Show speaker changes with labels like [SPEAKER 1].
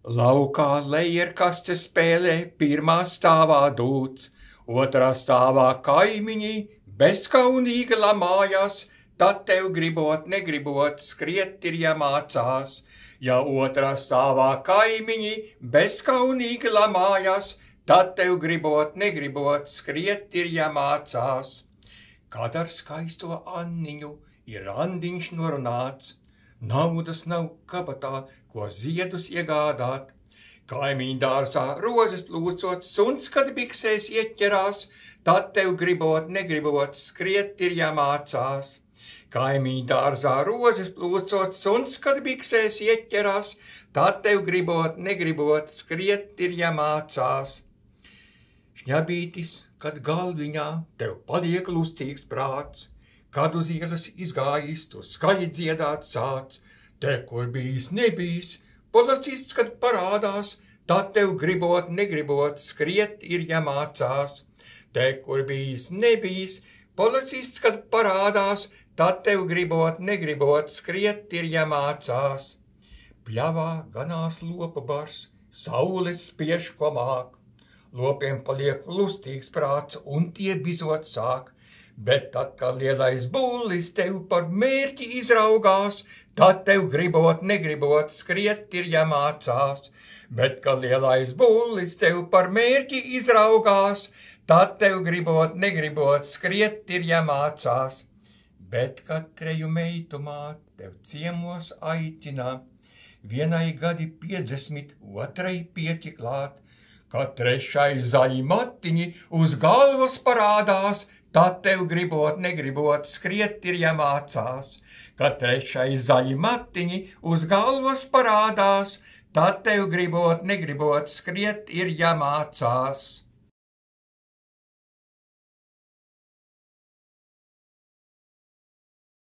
[SPEAKER 1] Laukā lejerkaste spēlē, pirmā stāvā dūts, otrā stāvā kaimiņi, bezkaunīgi lamājās, tad tev gribot, negribot, skriet ir jāmācās. Ja otrā stāvā kaimiņi, bezkaunīgi lamājās, tad tev gribot, negribot, skriet ir jāmācās. Kad ar skaisto Anniņu ir randiņš norunāts, naudas nav kabatā, ko ziedus iegādāt. Kaimiņu dārzā rozes plūcot, suns, kad biksēs ieķerās, tad tev gribot, negribot, skriet ir jāmācās. Kaimiņu dārzā rozes plūcot, suns, kad biksēs ieķerās, tad tev gribot, negribot, skriet ir jāmācās. Šņabītis, kad galviņā tev paliek lustīgs prāts, kad uz ielas izgājis, tu skaļi dziedāt sāc. Te, kur bijis, nebijis, policists, kad parādās, tad tev gribot, negribot, skriet ir jāmācās. Te, kur bijis, nebijis, policists, kad parādās, tad tev gribot, negribot, skriet ir jāmācās. Pļavā ganās lopa bars, saules spiež komāk. Lopiem paliek lustīgs prāts, un tie bizot sāk. Bet tad, kad lielais bullis tev par mērķi izraugās, tad tev gribot, negribot, skriet ir jāmācās. Bet, kad lielais bullis tev par mērķi izraugās, tad tev gribot, negribot, skriet ir jāmācās. Bet, kad treju meitu māt tev ciemos aicinā, vienai gadi 50, otrai 5 klāt, kad trešai zaļi matiņi uz galvas parādās, tad tev gribot, negribot, skriet ir jāmācās. Kad trešai zaļi matiņi uz galvas parādās, tad tev gribot, negribot, skriet ir jāmācās.